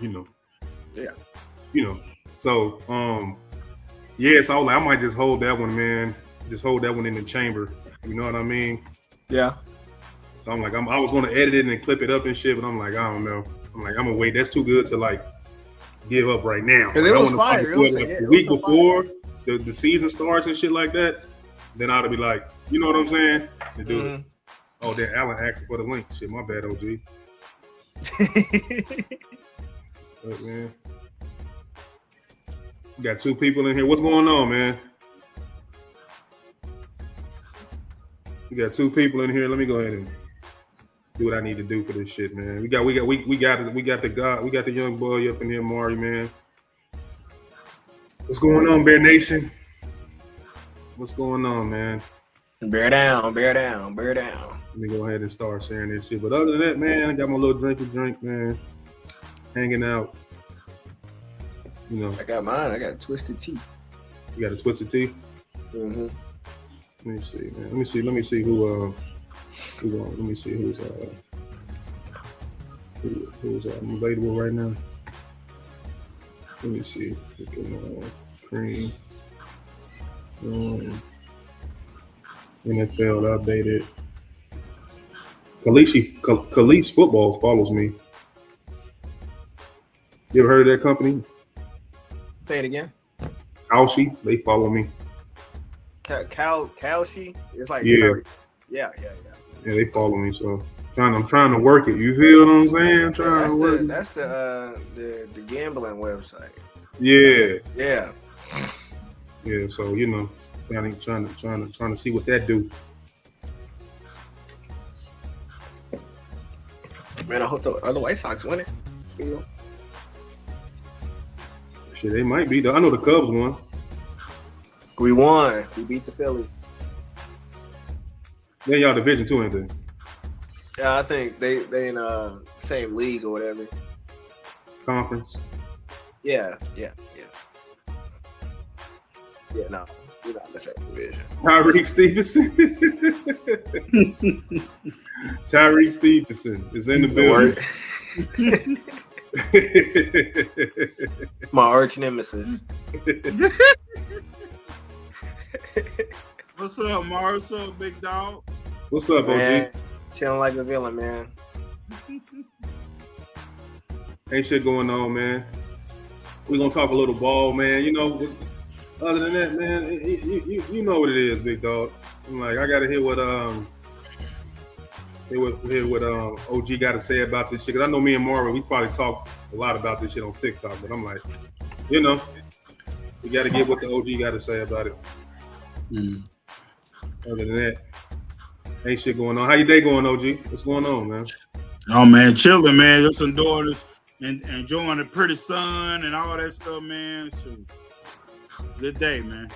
You know, Yeah. So yeah. So I was like, I might just hold that one, man. Just hold that one in the chamber. You know what I mean? Yeah. So I'm like, I was gonna edit it and clip it up and shit, but I'm like, I don't know. I'm like, I'm gonna wait. That's too good to like give up right now. Cause Like it I was want to probably fire. It do was it like yeah, the it was week some fire. before the season starts and shit like that. Then I'd be like, you know what I'm saying? And do it. Oh, then Alan asked for the link. Shit, my bad, OG. But, man, we got two people in here. What's going on, man? We got two people in here. Let me go ahead and do what I need to do for this shit, man. We got the young boy up in here, Mari, man. What's going on, Bear Nation? What's going on, man? Bear down, bear down, bear down. Let me go ahead and start sharing this shit. But other than that, man, I got my little drink, man. Hanging out. You know. I got mine. I got twisted tea. You got a twisted tea? Mm-hmm. Let me see, man. Let me see who let me see who's available right now. Let me see. Cream. NFL updated. Khalees Football follows me. You ever heard of that company? Say it again. Kalshi, they follow me. Kalshi? It's like yeah. Yeah, they follow me. So I'm trying to work it. You feel what I'm saying? I'm trying to work it. That's the gambling website. Yeah. Yeah. Yeah. So trying to see what that do. Man, I hope the White Sox win it. Still. Shit, they might be. I know the Cubs won. We won. We beat the Phillies. They're y'all division too, ain't they? Yeah, I think they in same league or whatever. Conference. Yeah. No, we're not in the same division. Tyreek Stevenson. Tyreek Stevenson is in the building. My arch nemesis. What's up, Mars? What's up, big dog? What's up, man? OG? Chilling like a villain, man. Ain't shit going on, man. We're gonna talk a little ball, man. You know, other than that, man, you know what it is, big dog. I'm like, I gotta hear what OG got to say about this shit. Cause I know me and Marvin, we probably talk a lot about this shit on TikTok, but I'm like, you know, we got to get what the OG got to say about it. Other than that, ain't shit going on. How your day going, OG? What's going on, man? Oh man, chilling, man. Just enjoying this and enjoying the pretty sun and all that stuff, man. So, good day, man.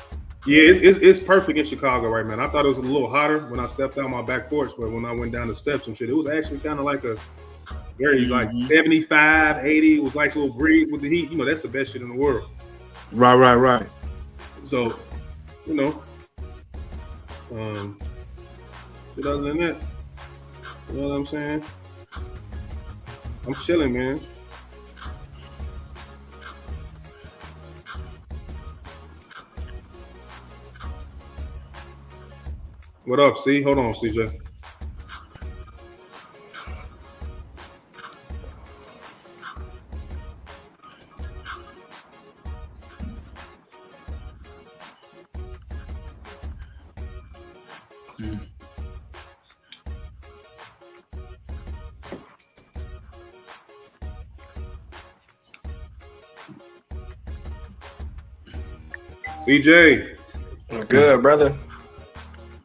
Yeah, it's perfect in Chicago right now. I thought it was a little hotter when I stepped out my back porch, but when I went down the steps and shit, it was actually kind of like a very like 75, 80. It was nice little breeze with the heat. You know, that's the best shit in the world. Right. So, you know, but other than that, you know what I'm saying? I'm chilling, man. What up, C? Hold on, CJ. CJ. Good, brother.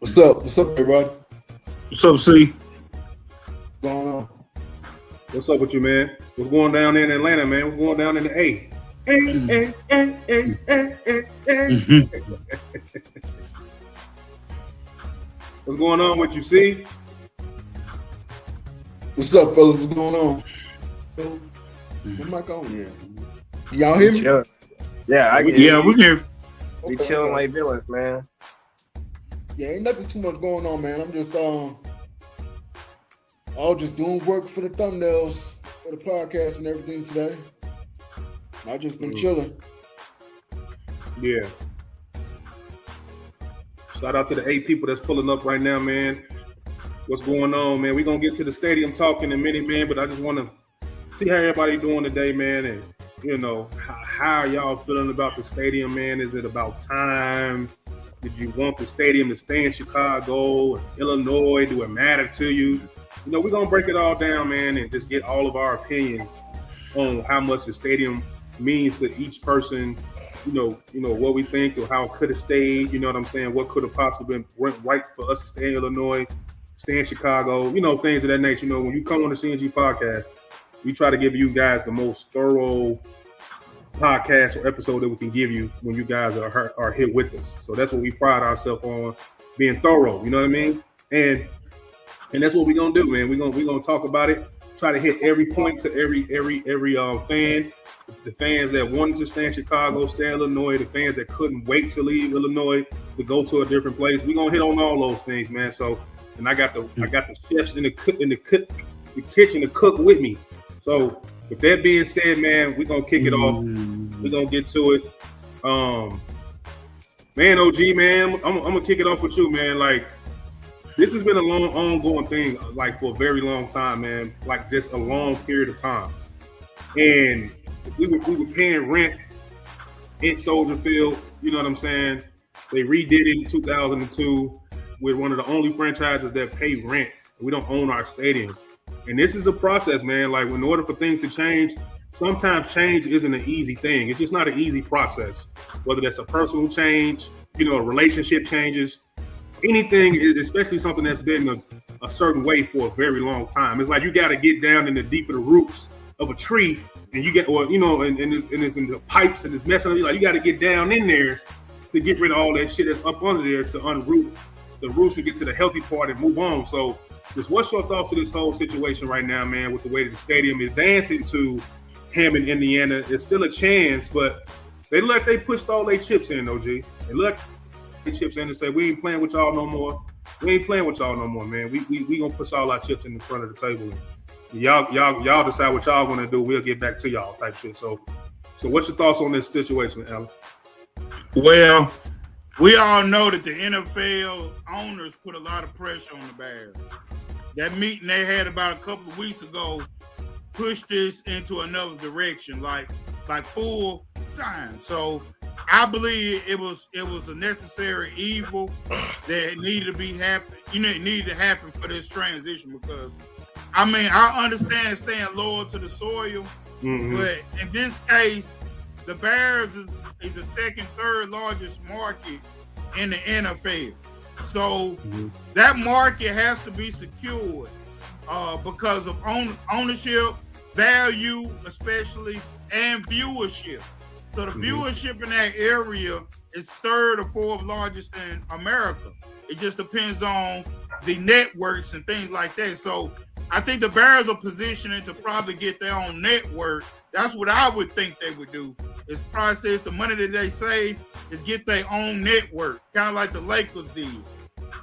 What's up? What's up, everybody? What's up, C? What's going on? What's up with you, man? What's going down there in Atlanta, man? What's going down in the A? What's going on with you, C? What's up, fellas? What's going on? What mic on here? Y'all hear me? Chill. Yeah, we can. We chilling like villains, man. Yeah, ain't nothing too much going on, man. I'm just all just doing work for the thumbnails for the podcast and everything today. I just been chilling. Yeah. Shout out to the 8 people that's pulling up right now, man. What's going on, man? We're going to get to the stadium talk in a minute, man, but I just want to see how everybody doing today, man, and, you know, how y'all feeling about the stadium, man? Is it about time? Did you want the stadium to stay in Chicago or Illinois? Do it matter to you? You know, we're going to break it all down, man, and just get all of our opinions on how much the stadium means to each person, you know what we think or how it could have stayed, you know what I'm saying? What could have possibly been right for us to stay in Illinois, stay in Chicago, you know, things of that nature. You know, when you come on the CNG podcast, we try to give you guys the most thorough podcast or episode that we can give you when you guys are here with us. So that's what we pride ourselves on, being thorough, you know what I mean? And that's what we're gonna do, man. We're gonna talk about it, try to hit every point to every fan. The fans that wanted to stay in Chicago, stay in Illinois, the fans that couldn't wait to leave Illinois to go to a different place. We're gonna hit on all those things, man. So, and I got the chefs in the kitchen to cook with me. So with that being said, man, we're gonna kick it off. We're gonna get to it. Man, OG, man, I'm gonna kick it off with you, man. Like, this has been a long, ongoing thing, like for a very long time, man. Like just a long period of time. And we were paying rent in Soldier Field, you know what I'm saying? They redid it in 2002. We're one of the only franchises that pay rent. We don't own our stadium. And this is a process, man. Like, in order for things to change, sometimes change isn't an easy thing. It's just not an easy process. Whether that's a personal change, you know, a relationship changes, anything, especially something that's been a certain way for a very long time. It's like you got to get down in the deep of the roots of a tree, and you get, or you know, and it's in the pipes and it's messing up. Like, you got to get down in there to get rid of all that shit that's up under there to unroot the roots and get to the healthy part and move on. So, just what's your thoughts to this whole situation right now, man? With the way that the stadium is dancing to Hammond, Indiana, it's still a chance, but they pushed all their chips in, OG. They let their chips in and say, we ain't playing with y'all no more. We ain't playing with y'all no more, man. We gonna push all our chips in the front of the table. Y'all decide what y'all gonna do. We'll get back to y'all type shit. So what's your thoughts on this situation, Alan? Well, we all know that the NFL owners put a lot of pressure on the Bears. That meeting they had about a couple of weeks ago pushed this into another direction, like full time. So I believe it was a necessary evil that needed to be happen. You know, it needed to happen for this transition because, I mean, I understand staying loyal to the soil, but in this case, the Bears is the second, third largest market in the NFL. So that market has to be secured because of ownership, value, especially, and viewership. So the viewership in that area is third or fourth largest in America. It just depends on the networks and things like that. So I think the Bears are positioning to probably get their own network. That's what I would think they would do. Is process the money that they save is get their own network, kind of like the Lakers did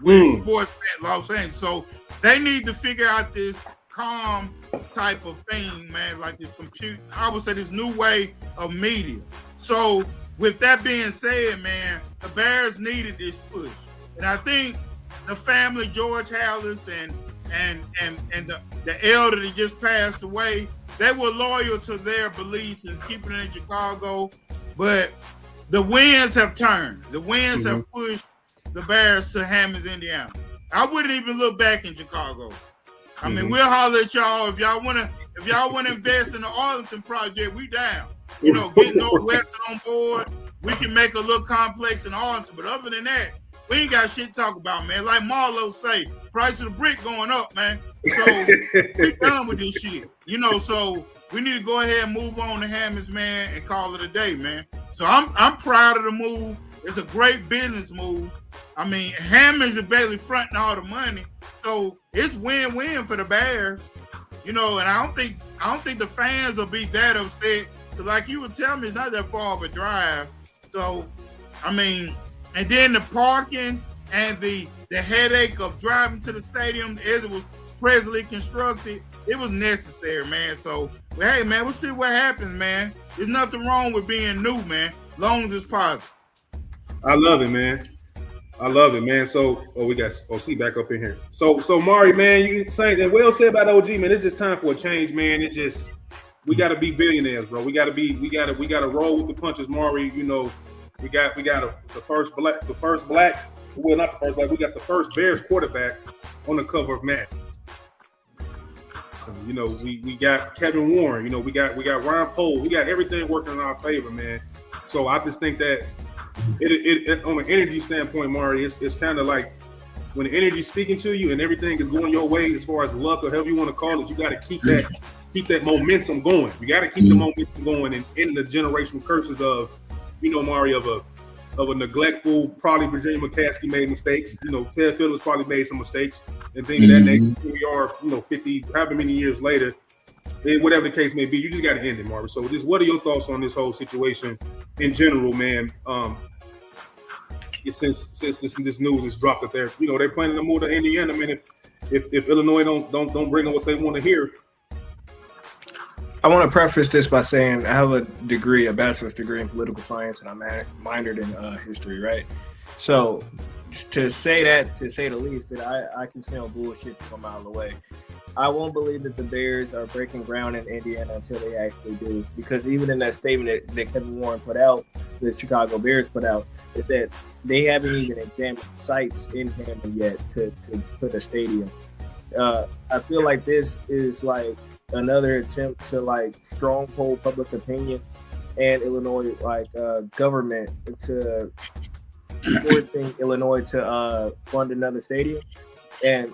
with sports at Los Angeles. So they need to figure out this calm type of thing, man, like this I would say this new way of media. So with that being said, man, the Bears needed this push. And I think the family, George Hallis and the elder that just passed away, they were loyal to their beliefs and keeping it in Chicago. But the winds have turned. The winds have pushed the Bears to Hammond, Indiana. I wouldn't even look back in Chicago. I mean, we'll holler at y'all if y'all wanna invest in the Arlington project. We down. You know, getting Northwestern on board. We can make a little complex in Arlington, but other than that, we ain't got shit to talk about, man. Like Marlo say, price of the brick going up, man. So we done with this shit. You know, so we need to go ahead and move on to Hammonds, man, and call it a day, man. So I'm proud of the move. It's a great business move. I mean, Hammonds is barely fronting all the money, so it's win-win for the Bears. You know, and I don't think the fans will be that upset. Cause like you were telling me, it's not that far of a drive. So, I mean, and then the parking and the headache of driving to the stadium as it was presently constructed, it was necessary, man. So Well, hey, man, we'll see what happens, man. There's nothing wrong with being new, man, long as it's positive. I love it, man. I love it, man. So, we got OC back up in here. So Mari, man, you saying that well said about OG, man. It's just time for a change, man. It's just we got to be billionaires, bro. We got to roll with the punches, Mari. You know, we got the first black. Well, not the first black. We got the first Bears quarterback on the cover of Madden. So, you know, we got Kevin Warren. You know, we got Ryan Pohl. We got everything working in our favor, man. So I just think that. It on an energy standpoint, Mari, it's kind of like when the energy's speaking to you and everything is going your way as far as luck or however you want to call it, you got to keep that momentum going. You got to keep the momentum going and end the generational curses of, you know, Mari, of a neglectful, probably Virginia McCaskey made mistakes. You know, Ted Phillips probably made some mistakes and things of that nature. Here we are, you know, 50, however many years later, and whatever the case may be, you just got to end it, Mari. So just what are your thoughts on this whole situation in general, man? Since this news is dropped that they're, you know, they're planning to move to Indiana, man. If Illinois don't bring them what they want to hear. I want to preface this by saying I have a bachelor's degree in political science, and I'm minored in history, right? So to say the least, that I can smell bullshit from a mile away. I won't believe that the Bears are breaking ground in Indiana until they actually do. Because even in that statement that Kevin Warren put out, the Chicago Bears put out, is that they haven't even examined sites in Hammond yet to put a stadium. I feel like this is like another attempt to like stronghold public opinion and Illinois government to forcing Illinois to fund another stadium. And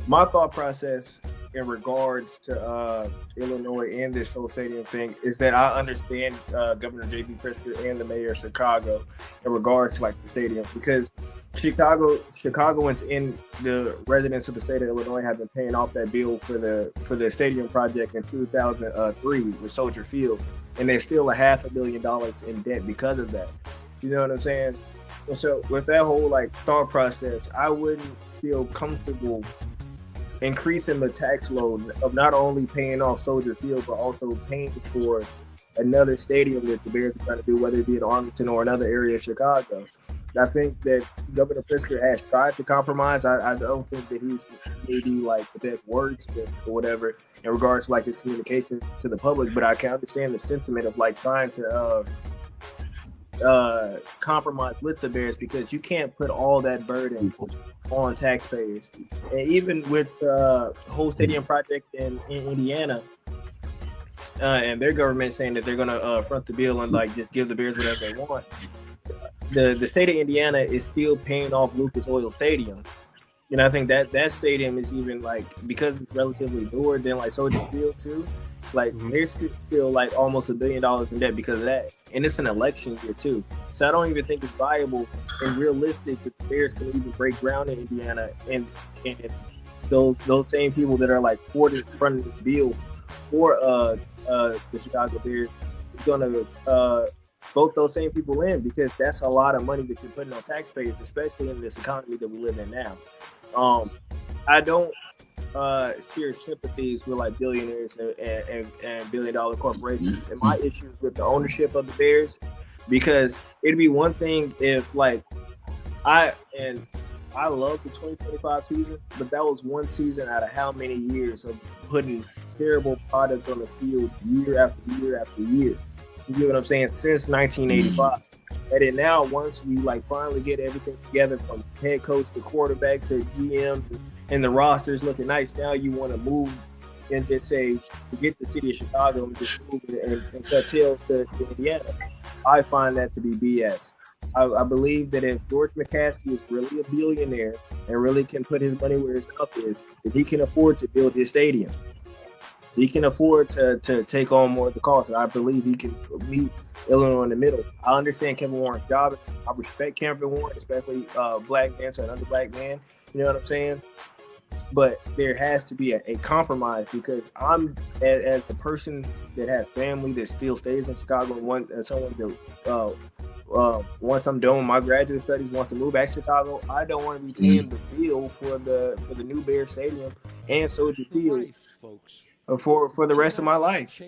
my thought process in regards to Illinois and this whole stadium thing is that I understand Governor J.B. Pritzker and the mayor of Chicago in regards to like the stadium, because Chicagoans in the residents of the state of Illinois have been paying off that bill for the stadium project in 2003 with Soldier Field, and they're still $500 million in debt because of that. You know what I'm saying? And so with that whole like thought process, I wouldn't feel comfortable increasing the tax load of not only paying off Soldier Field, but also paying for another stadium that the Bears are trying to do, whether it be in Arlington or another area of Chicago. I think that Governor Pritzker has tried to compromise. I don't think that he's maybe like the best wordsmith or whatever in regards to like his communication to the public, but I can understand the sentiment of like trying to compromise with the Bears, because you can't put all that burden on taxpayers. And even with the whole stadium project in Indiana, and their government saying that they're going to front the bill and like just give the Bears whatever they want, the state of Indiana is still paying off Lucas Oil Stadium. And I think that stadium is even like, because it's relatively newer than like Soldier Field too, like there's still like almost $1 billion in debt because of that. And it's an election year too. So I don't even think it's viable and realistic that the Bears can even break ground in Indiana, and those same people that are like for the front of the bill for the Chicago Bears is gonna vote those same people in, because that's a lot of money that you're putting on taxpayers, especially in this economy that we live in now. I don't share sympathies with like billionaires and billion-dollar corporations. And my issue is with the ownership of the Bears, because it'd be one thing if like I love the 2025 season, but that was one season out of how many years of putting terrible product on the field year after year after year. You get what I'm saying? Since 1985. And then now, once we like finally get everything together from head coach to quarterback to GM and the roster's looking nice, now you want to move and just say, forget the city of Chicago and just move and cut tail to Indiana. I find that to be BS. I believe that if George McCaskey is really a billionaire and really can put his money where his mouth is, that he can afford to build his stadium. He can afford to take on more of the cost, and I believe he can meet Illinois in the middle. I understand Kevin Warren's job. I respect Kevin Warren, especially black man to another black man. You know what I'm saying? But there has to be a compromise, because I'm, as the person that has family that still stays in Chicago, and someone that once I'm done with my graduate studies, wants to move back to Chicago, I don't want to be paying the bill for the new Bears Stadium and Soldier Field. for the rest of my life.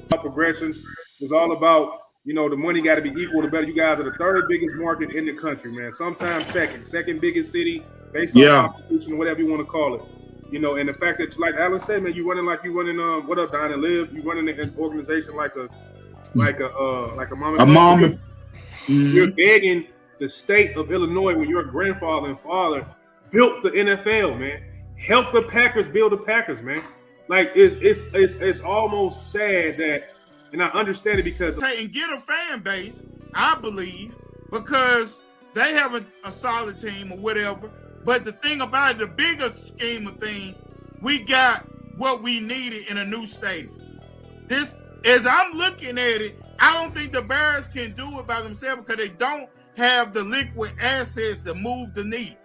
Progression is all about, you know, the money got to be equal to better. You guys are the third biggest market in the country, man. Sometimes second biggest city based on population, whatever you want to call it. You know, and the fact that, like Alan said, man, you running what up, Don and Liv? You running an organization like a mom. You're begging the state of Illinois, where your grandfather and father built the NFL, man. Help the Packers build the Packers, man. Like it's almost sad that, and I understand it because and get a fan base, I believe, because they have a solid team or whatever. But the thing about it, the bigger scheme of things, we got what we needed in a new stadium. This, as I'm looking at it, I don't think the Bears can do it by themselves because they don't have the liquid assets to move the needle.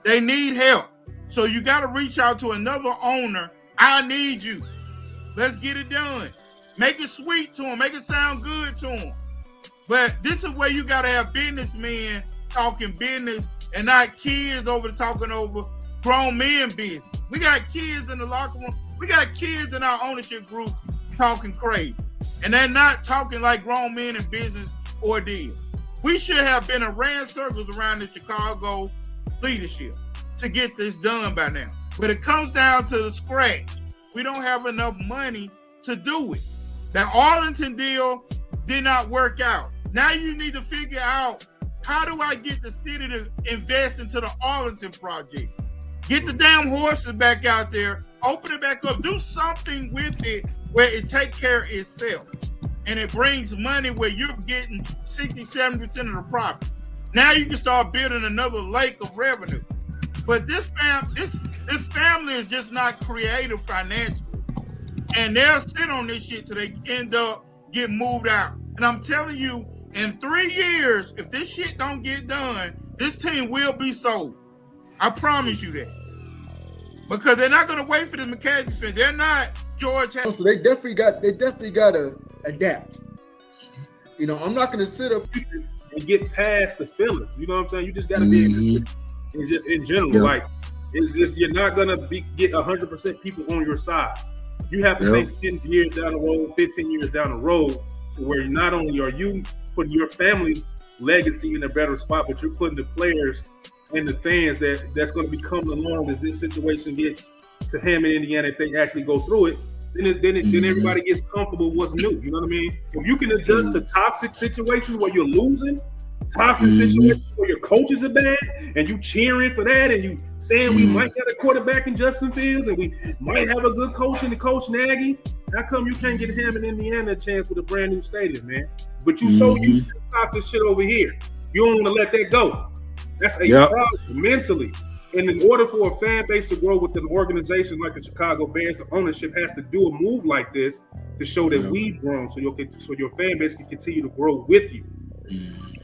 They need help. So you got to reach out to another owner. I need you. Let's get it done. Make it sweet to them. Make it sound good to them. But this is where you got to have businessmen talking business and not kids talking over grown men business. We got kids in the locker room. We got kids in our ownership group talking crazy. And they're not talking like grown men in business ordeals. We should have been around circles around the Chicago leadership to get this done by now. But it comes down to the scratch. We don't have enough money to do it. That Arlington deal did not work out. Now you need to figure out, how do I get the city to invest into the Arlington project? Get the damn horses back out there, open it back up, do something with it where it takes care of itself. And it brings money where you're getting 60-70% of the profit. Now you can start building another lake of revenue. But this family is just not creative financially. And they'll sit on this shit till they end up getting moved out. And I'm telling you, in 3 years, if this shit don't get done, this team will be sold. I promise you that. Because they're not going to wait for the McCaskey fan. They're not George. So they definitely got to adapt. You know, I'm not going to sit up and get past the feelings. You know what I'm saying? You just got to be and just in general, like you're not going to get 100% people on your side. You have to think 10 years down the road, 15 years down the road, where not only are you putting your family's legacy in a better spot, but you're putting the players and the fans that's going to be coming along as this situation gets to Hammond, Indiana. If they actually go through it, then everybody gets comfortable with what's new. You know what I mean? If you can adjust to toxic situations where you're losing, toxic situations where your coaches are bad, and you cheering for that, and you saying we might get a quarterback in Justin Fields, and we might have a good coach in the Coach Nagy. How come you can't get Hammond, Indiana a chance with a brand new stadium, man? But you so used to stop this shit over here. You don't want to let that go. That's a problem mentally. And in order for a fan base to grow with an organization like the Chicago Bears, the ownership has to do a move like this to show that we've grown, so your fan base can continue to grow with you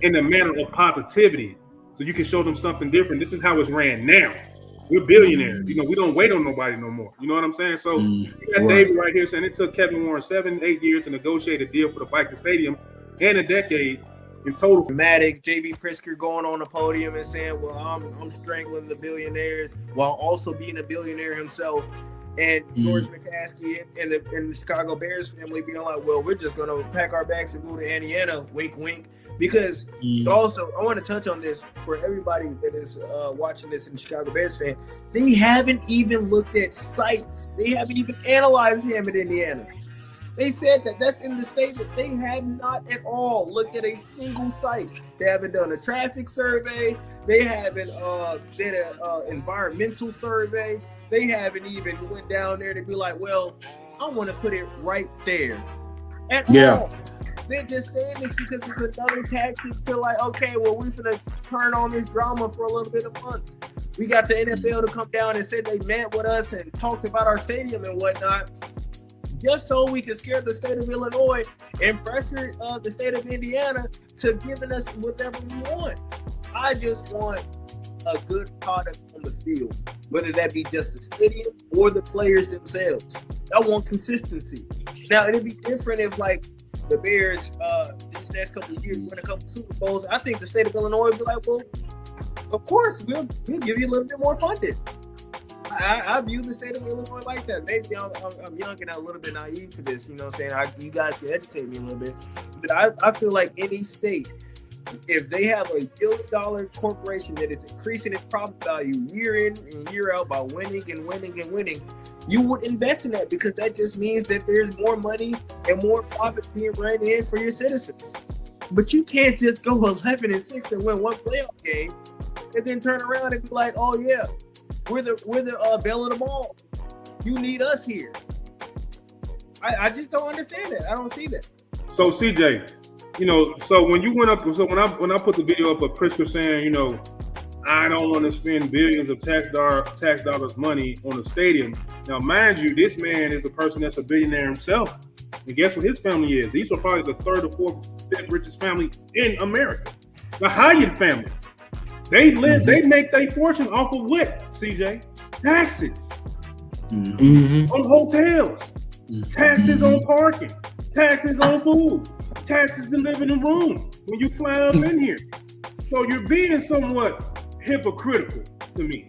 in a manner of positivity. So you can show them something different. This is how it's ran now. We're billionaires. You know, we don't wait on nobody no more. You know what I'm saying? So you got David right here saying it took Kevin Warren 7-8 years to negotiate a deal for the Viking Stadium and a decade in total. Maddox, JB Pritzker going on the podium and saying, well, I'm strangling the billionaires while also being a billionaire himself. And George McCaskey and the Chicago Bears family being like, well, we're just going to pack our bags and move to Indiana, wink, wink. Because also, I want to touch on this for everybody that is watching this in Chicago Bears fan. They haven't even looked at sites. They haven't even analyzed Hammond, Indiana. They said that's in the statement. They have not at all looked at a single site. They haven't done a traffic survey. They haven't did an environmental survey. They haven't even went down there to be like, well, I want to put it right there at all. They're just saying this because it's another tactic to like, okay, well, we're going to turn on this drama for a little bit of months. We got the NFL to come down and say they met with us and talked about our stadium and whatnot, just so we can scare the state of Illinois and pressure the state of Indiana to giving us whatever we want. I just want a good product on the field, whether that be just the stadium or the players themselves. I want consistency. Now, it'd be different if, like, the Bears these next couple of years win a couple Super Bowls. I think the state of Illinois would be like, well, of course, we'll give you a little bit more funding. I view the state of Illinois like that. Maybe I'm young and a little bit naive to this. You know what I'm saying? You guys can educate me a little bit. But I feel like any state, if they have $1 billion corporation that is increasing its profit value year in and year out by winning and winning and winning, you would invest in that because that just means that there's more money and more profit being ran in for your citizens. But you can't just go 11-6 and win one playoff game and then turn around and be like, "Oh yeah, we're the belle of the ball. You need us here." I just don't understand it. I don't see that. So CJ, so when you went up, so when I put the video up of Pritzker saying, I don't want to spend billions of tax dollars money on a stadium. Now, mind you, this man is a person that's a billionaire himself. And guess what his family is? These are probably the third or fourth, fifth richest family in America. The Hyatt family. They make their fortune off of what, CJ? Taxes. Mm-hmm. On hotels. Taxes on parking. Taxes on food. Taxes to live in a room when you fly up in here. So you're being somewhat hypocritical to me,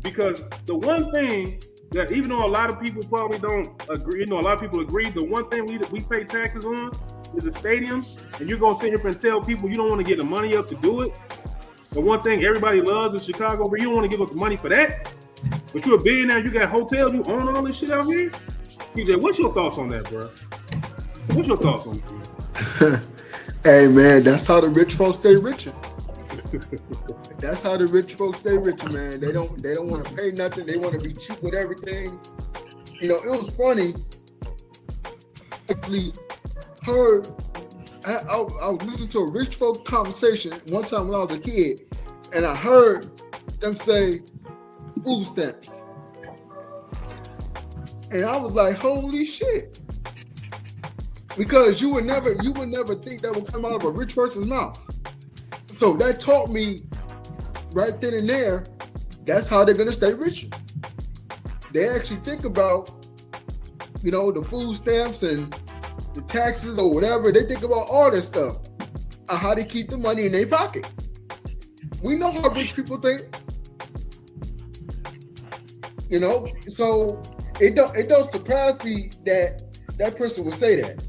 because the one thing that, even though a lot of people probably don't agree, a lot of people agree, the one thing we pay taxes on is the stadium, and you're gonna sit here and tell people you don't want to get the money up to do it. The one thing everybody loves is Chicago, but you don't want to give up the money for that. But you're a billionaire, you got hotels, you own all this shit out here. TJ, what's your thoughts on that, bro? What's your thoughts on that? Hey man, that's how the rich folks stay richer. That's how the rich folks stay richer, man. They don't want to pay nothing. They want to be cheap with everything. It was funny. Actually, I was listening to a rich folk conversation one time when I was a kid, and I heard them say food stamps, and I was like, "Holy shit!" Because you would never think that would come out of a rich person's mouth. So that taught me right then and there, that's how they're gonna stay rich. They actually think about, the food stamps and the taxes or whatever. They think about all that stuff, how they keep the money in their pocket. We know how rich people think, So it don't surprise me that person would say that.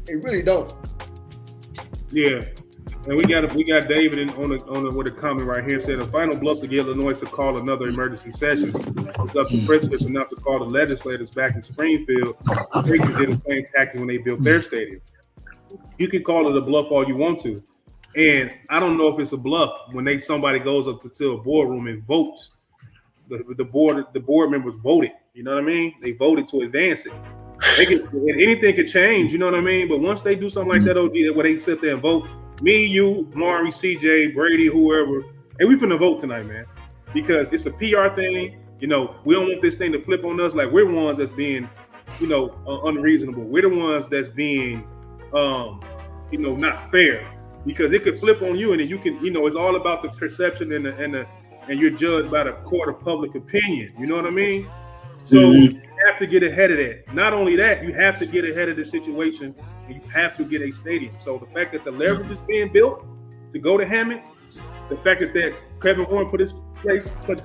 It really don't. Yeah. And we got David with a comment right here saying the final bluff to get Illinois to call another emergency session. It's up to Pritzker not to call the legislators back in Springfield. They did the same tactic when they built their stadium. You can call it a bluff all you want to, and I don't know if it's a bluff when somebody goes up to a boardroom and votes. The board members voted. You know what I mean? They voted to advance it. Anything could change. You know what I mean? But once they do something like that, OG, where they sit there and vote. Me, you, Mari, CJ, Brady, whoever, and we finna vote tonight, man, because it's a PR thing. We don't want this thing to flip on us like we're ones that's being, unreasonable. We're the ones that's being, not fair, because it could flip on you, and then you can, it's all about the perception and you're judged by the court of public opinion. You know what I mean? So you have to get ahead of that. Not only that, you have to get ahead of the situation, and you have to get a stadium. So the fact that the leverage is being built to go to Hammond, the fact that Kevin Warren put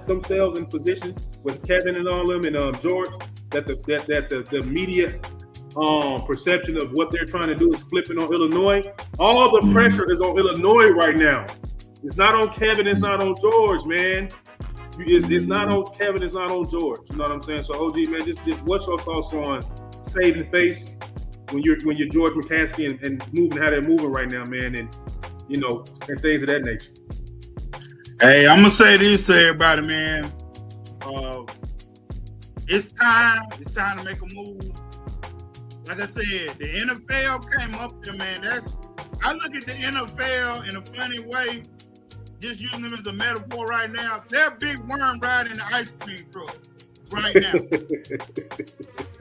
themselves in position with Kevin and all them and George, that the media perception of what they're trying to do is flipping on Illinois. All the pressure is on Illinois right now. It's not on Kevin. It's not on George, man. It's not on Kevin. It's not on George. You know what I'm saying? So OG, man, just what's your thoughts on saving face when you're George McCaskey and moving how they're moving right now, man, and and things of that nature. Hey, I'm gonna say this to everybody, man. It's time to make a move. Like I said, the NFL came up there, man. I look at the NFL in a funny way. Just using them as a metaphor right now. They're a big worm riding the ice cream truck right now. You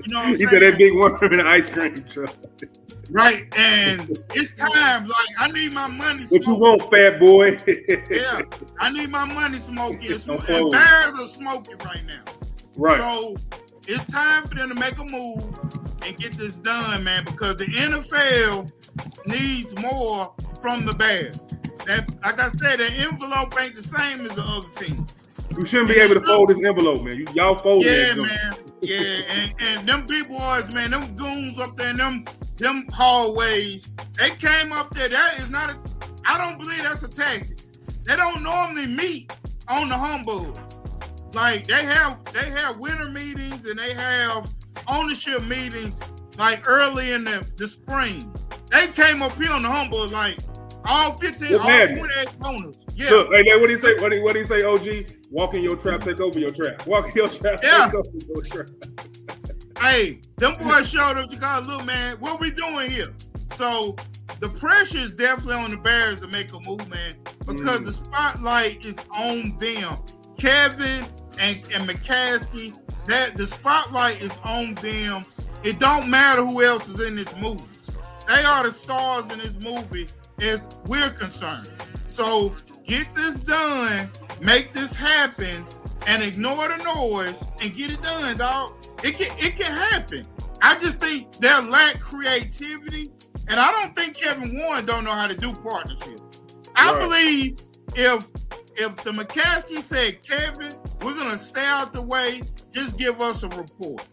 know what I'm saying? He said that big worm in the ice cream truck. Right, and it's time. Like, I need my money smoking. What you want, fat boy? Yeah, I need my money smoking. And bears are smoking right now. Right. So it's time for them to make a move and get this done, man, because the NFL needs more from the Bears. That, like I said, the envelope ain't the same as the other team. You shouldn't be able to fold this envelope, man. Y'all fold Yeah, that. man. Yeah, and them big boys, man, them goons up there in them hallways, they came up there. That is not I don't believe that's a tactic. They don't normally meet on the humbug. Like they have winter meetings and they have ownership meetings like early in the spring. They came up here on the humbug like all 15, all 28 owners. Yeah. Look, hey, what do you say? What do you say, OG? Walk in your trap, take over your trap. Walk in your trap, take over your trap. Hey, them boys showed up to go, look, man, what we doing here? So the pressure is definitely on the Bears to make a move, man, because the spotlight is on them. Kevin and McCaskey, that the spotlight is on them. It don't matter who else is in this movie. They are the stars in this movie as we're concerned. So get this done, make this happen, and ignore the noise and get it done, dog. It can happen. I just think they lack creativity, and I don't think Kevin Warren don't know how to do partnerships. I believe if the McCaskey said, Kevin, we're gonna stay out the way, just give us a report.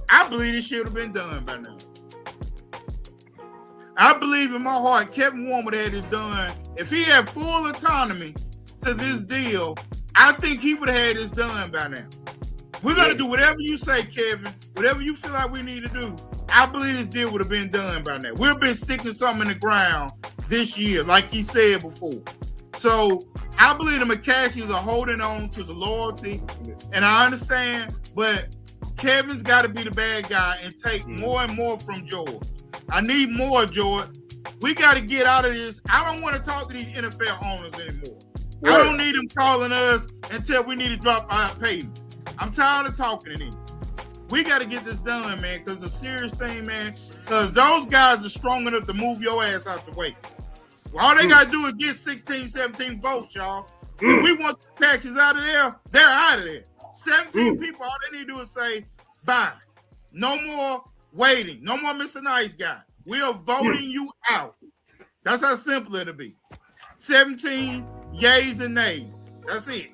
I believe this should have been done by now. I believe in my heart Kevin Warren would have had this done. If he had full autonomy to this deal, I think he would have had this done by now. We're going to do whatever you say, Kevin, whatever you feel like we need to do. I believe this deal would have been done by now. We've been sticking something in the ground this year, like he said before. So I believe the McCaskeys are holding on to the loyalty, and I understand, but Kevin's got to be the bad guy and take more and more from George. I need more, George. We got to get out of this. I don't want to talk to these NFL owners anymore. I don't need them calling us until we need to drop our payment. I'm tired of talking to them. We got to get this done, man, because it's a serious thing, man, because those guys are strong enough to move your ass out the way. Well, all they got to do is get 16, 17 votes, y'all. If we want the Packers out of there, they're out of there. 17 people, all they need to do is say, bye. No more waiting. No more Mr. Nice Guy. We are voting you out. That's how simple it'll be. 17 yays and nays. That's it.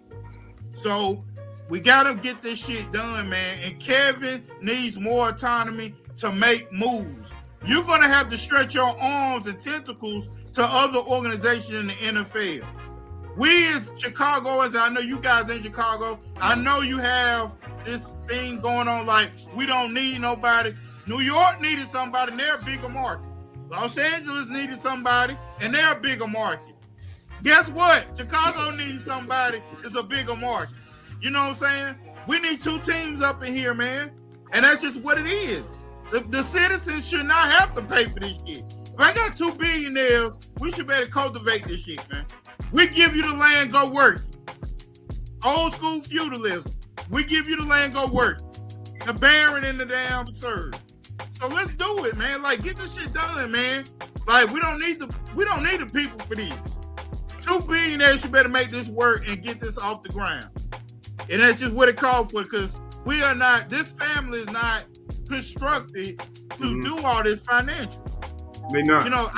So we got to get this shit done, man. And Kevin needs more autonomy to make moves. You're going to have to stretch your arms and tentacles to other organizations in the NFL. We as Chicagoans, I know you guys in Chicago, I know you have this thing going on like we don't need nobody. New York needed somebody, and they're a bigger market. Los Angeles needed somebody, and they're a bigger market. Guess what? Chicago needs somebody, it's a bigger market. You know what I'm saying? We need two teams up in here, man. And that's just what it is. The citizens should not have to pay for this shit. If I got two billionaires, we should better cultivate this shit, man. We give you the land, go work. Old school feudalism. We give you the land, go work. The baron in the damn serve. So let's do it, man. Like, get this shit done, man. Like, we don't need the people for these. Two billionaires should better make this work and get this off the ground. And that's just what it called for, because this family is not constructed to do all this financial. They not. You know,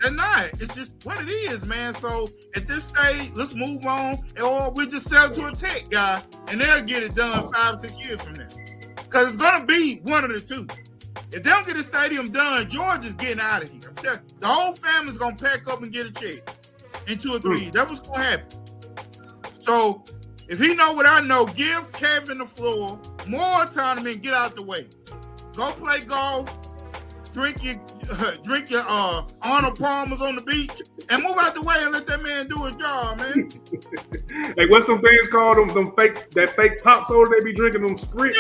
they're not. It's just what it is, man. So at this stage, let's move on, or we just sell to a tech guy, and they'll get it done 5-6 years from now. Because it's gonna be one of the two. If they don't get the stadium done, George is getting out of here. The whole family's gonna pack up and get a check in 2 or 3 years. That's what's gonna happen. So if he know what I know, give Kevin the floor, more autonomy, and get out the way. Go play golf, drink your Arnold Palmers on the beach, and move out the way and let that man do his job, man. Hey, what's some things called them fake pop soda they be drinking, them spritz?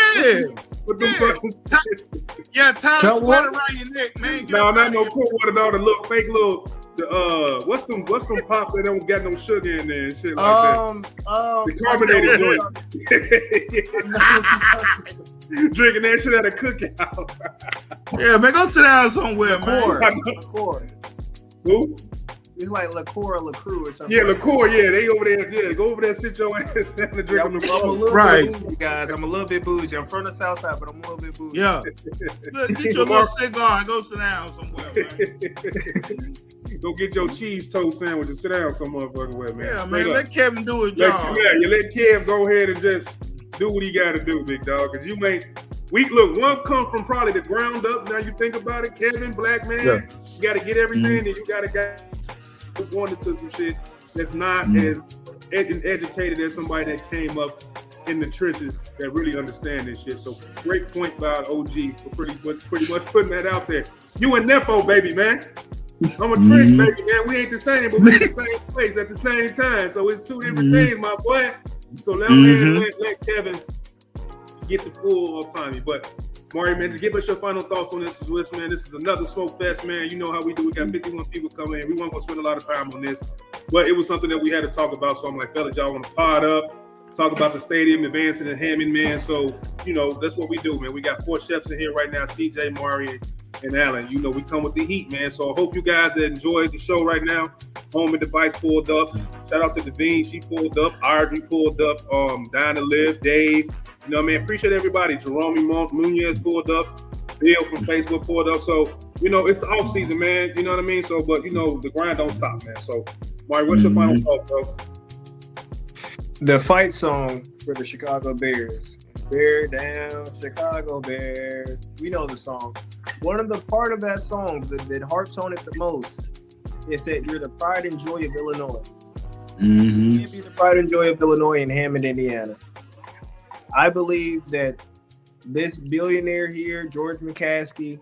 Tie the sweater around your neck, man. No, not no cool water, dog. The little fake what's them pops that don't got no sugar in there and shit like that? The carbonated joint. Drinking that shit at a cookout. Yeah, man, go sit down somewhere, man. Liqueur. Who? It's like liqueur or LaCroix or something. Yeah, liqueur. Yeah, they over there. Yeah, go over there, sit your ass down and drink them. I'm a little bit bougie, guys. I'm a little bit bougie. I'm from the South Side, but I'm a little bit bougie. Yeah. Get your little cigar and go sit down somewhere, man. Go get your cheese toast sandwich and sit down some motherfucking way, man. Yeah, Straight man. up. Let Kevin do his job. You let Kev go ahead and just do what he got to do, big dog. Because one come from probably the ground up. Now you think about it, Kevin, black man. Yeah. You got to get everything, and you got to get going into some shit that's not as educated as somebody that came up in the trenches that really understand this shit. So great point by OG for pretty much putting that out there. You and Nepo, baby, man. I'm a trench baby, man. We ain't the same, but we in the same place at the same time. So it's two different things, my boy. So let Kevin get the full autonomy. But Maury, man, to give us your final thoughts on this list, man. This is another smoke fest, man. You know how we do. We got 51 people coming in. We weren't gonna spend a lot of time on this, but it was something that we had to talk about. So I'm like, fellas, y'all want to pod up, talk about the stadium advancing and Hammond, man. So that's what we do, man. We got 4 chefs in here right now: CJ, Maury, and Alan. We come with the heat, man. So I hope you guys enjoyed the show right now. Home and Device pulled up. Shout out to Devine, she pulled up. Audrey pulled up. Dinah Liv, Dave. Appreciate everybody. Jerome Munoz pulled up. Bill from Facebook pulled up. So, it's the off season, man. You know what I mean? So, but the grind don't stop, man. So, Maury, what's your final thought, bro? The fight song for the Chicago Bears. Bear down, Chicago Bears. We know the song. One of the part of that song that harps on it the most is that you're the pride and joy of Illinois. You can't be the pride and joy of Illinois in Hammond, Indiana. I believe that this billionaire here, George McCaskey,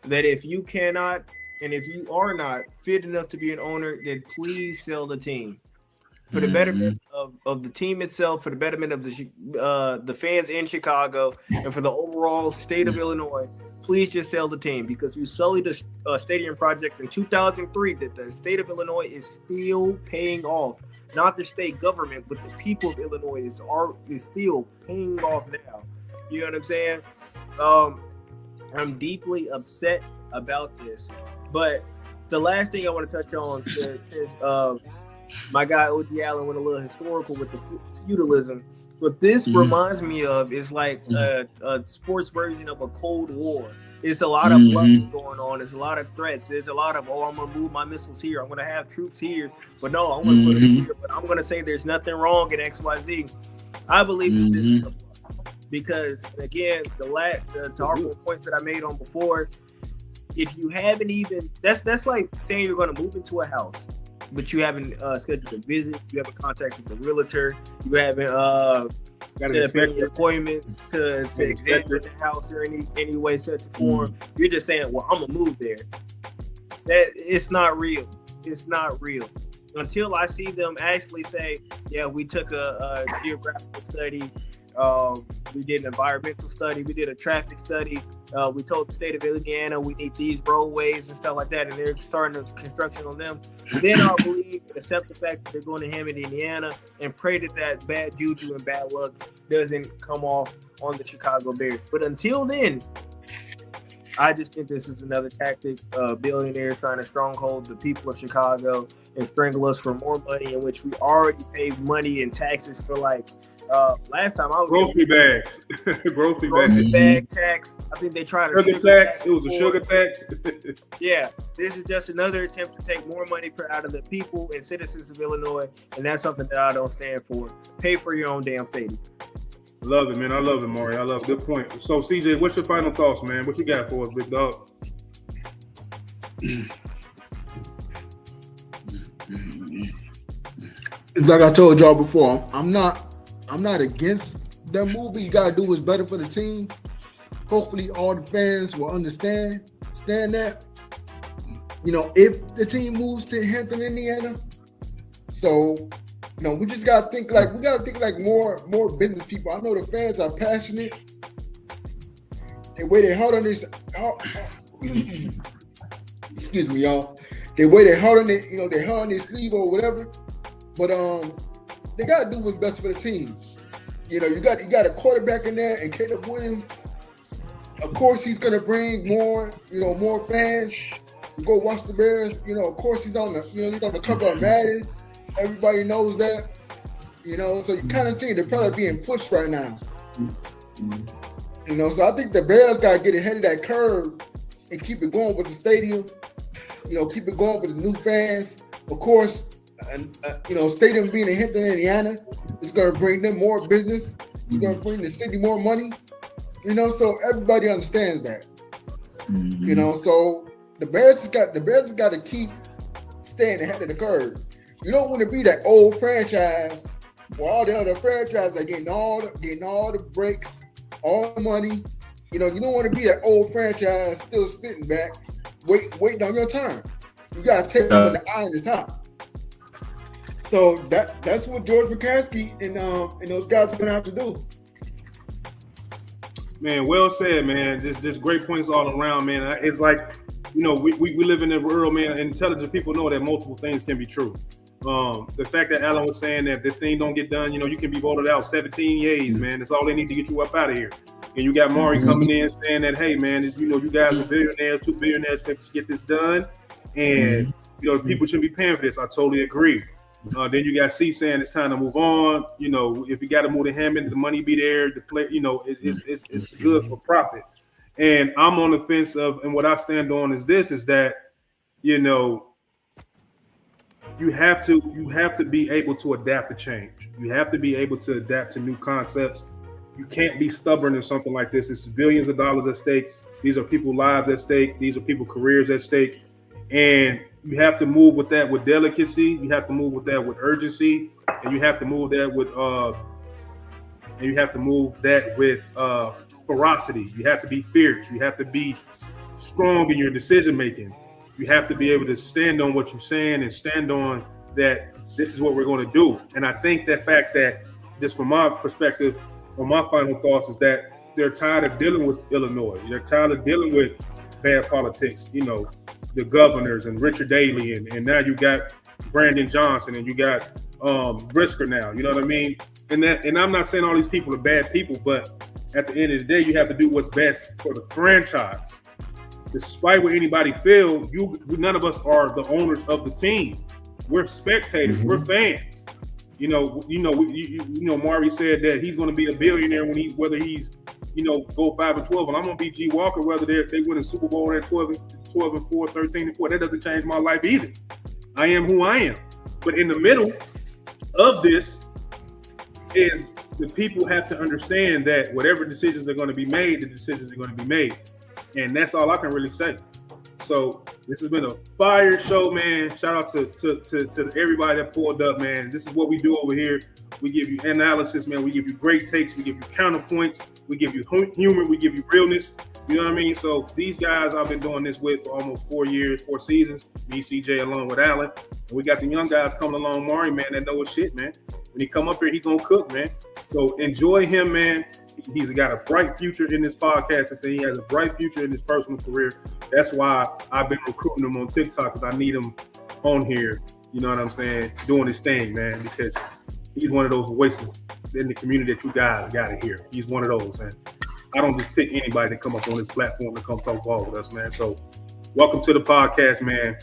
that if you cannot and if you are not fit enough to be an owner, then please sell the team. For the betterment of the team itself, for the betterment of the fans in Chicago, and for the overall state of Illinois, please just sell the team, because you sullied the stadium project in 2003 that the state of Illinois is still paying off. Not the state government, but the people of Illinois is still paying off now. You know what I'm saying? I'm deeply upset about this. But the last thing I want to touch on is my guy OG Allen went a little historical with the feudalism. What this reminds me of is like a sports version of a Cold War. It's a lot of blood going on. There's a lot of threats. There's a lot of, I'm going to move my missiles here. I'm going to have troops here. But no, I'm going to put them here. But I'm going to say there's nothing wrong in XYZ. I believe that this is a flaw. Because, again, the horrible points that I made on before, if you haven't even, that's like saying you're going to move into a house, but you haven't scheduled a visit, you haven't contacted the realtor, you haven't set up any appointments to examine the house or any way, such a form. You're just saying, well, I'm gonna move there. That it's not real. It's not real until I see them actually say, yeah, we took a geographical study, we did an environmental study, we did a traffic study, we told the state of Indiana we need these roadways and stuff like that, and they're starting the construction on them. Then I'll believe and accept the fact that they're going to Hammond, Indiana, and pray that bad juju and bad luck doesn't come off on the Chicago Bears. But until then, I just think this is another tactic of billionaires trying to stronghold the people of Chicago and strangle us for more money, in which we already paid money in taxes for last time I was grocery bags. grocery bag tax. I think they tried to sugar tax. It was a sugar tax. Yeah, this is just another attempt to take more money out of the people and citizens of Illinois, and that's something that I don't stand for. Pay for your own damn stadium. Love it, man. I love it, Maury. I love it. Good point. So, CJ, what's your final thoughts, man? What you got for us, big dog? It's like I told y'all before. I'm not against that movie. You gotta do what's better for the team. Hopefully, all the fans will understand that. If the team moves to Hampton, Indiana, so we just gotta think like more business people. I know the fans are passionate. The way they hard on this, excuse me, y'all. The way they hard on it, they hard on their sleeve or whatever. But they gotta do what's best for the team. You got a quarterback in there, and Caleb Williams. Of course, he's gonna bring more fans. Go watch the Bears. Of course, he's on the cover of Madden. Everybody knows that. So you kind of see the product being pushed right now. So I think the Bears gotta get ahead of that curve and keep it going with the stadium. keep it going with the new fans. Of course, stadium being in Hampton, Indiana, is going to bring them more business. It's going to bring the city more money. So everybody understands that. So the Bears got to keep staying ahead of the curve. You don't want to be that old franchise where all the other franchises are getting all the breaks, all the money. You don't want to be that old franchise still sitting back, waiting on your turn. You got to take them when the iron is hot. So that's what George McCaskey and those guys are going to have to do. Man, well said, man. Just great points all around, man. It's like, we live in a world, man. Intelligent people know that multiple things can be true. The fact that Alan was saying that this thing don't get done, you can be voted out 17 years, man. That's all they need to get you up out of here. And you got Maury coming in saying that, hey, man, you guys are billionaires, 2 billionaires to get this done. And, people shouldn't be paying for this. I totally agree. Then you got C saying it's time to move on. If you got to move to Hammond, the money be there. The play, it's good for profit. And I'm on the fence and what I stand on is that, you have to be able to adapt to change. You have to be able to adapt to new concepts. You can't be stubborn in something like this. It's billions of dollars at stake. These are people's lives at stake. These are people's careers at stake. And you have to move with that with delicacy. You have to move with that with urgency, and you have to move that with ferocity. You have to be fierce. You have to be strong in your decision making. You have to be able to stand on what you're saying and stand on that this is what we're going to do. And I think that fact that, just from my perspective, on my final thoughts, is that they're tired of dealing with Illinois. They're tired of dealing with bad politics, the governors and Richard Daley, and now you got Brandon Johnson and you got Brisker now. You know what I mean? And I'm not saying all these people are bad people, but at the end of the day, you have to do what's best for the franchise. Despite what anybody feels, none of us are the owners of the team. We're spectators. We're fans. Maury said that he's going to be a billionaire whether he's go 5-12, and I'm going to be G Walker whether they win a Super Bowl at 12-4, 13-4. That doesn't change my life either. I am who I am. But in the middle of this is the people have to understand that whatever decisions are going to be made, the decisions are going to be made. And that's all I can really say. So this has been a fire show, man. Shout out to everybody that pulled up, man. This is what we do over here. We give you analysis, man. We give you great takes. We give you counterpoints. We give you humor. We give you realness. You know what I mean? So these guys I've been doing this with for almost 4 years, 4 seasons. Me, CJ, along with Alan. And we got the young guys coming along, Maury, man, that know his shit, man. When he come up here, he gonna cook, man. So enjoy him, man. He's got a bright future in this podcast. I think he has a bright future in his personal career. That's why I've been recruiting him on TikTok, because I need him on here. You know what I'm saying? Doing his thing, man, because he's one of those voices in the community that you guys got to hear. He's one of those, man. I don't just pick anybody to come up on this platform to come talk ball with us, man. So welcome to the podcast, man.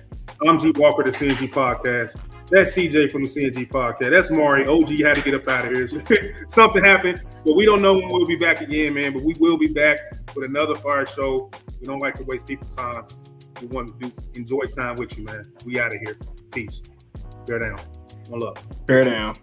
I'm G Walker, the CNG Podcast. That's CJ from the CNG Podcast. That's Maury. OG had to get up out of here. Something happened, but we don't know when we'll be back again, man. But we will be back with another fire show. We don't like to waste people's time. We want to enjoy time with you, man. We out of here. Peace. Bear down. One love. Bear down.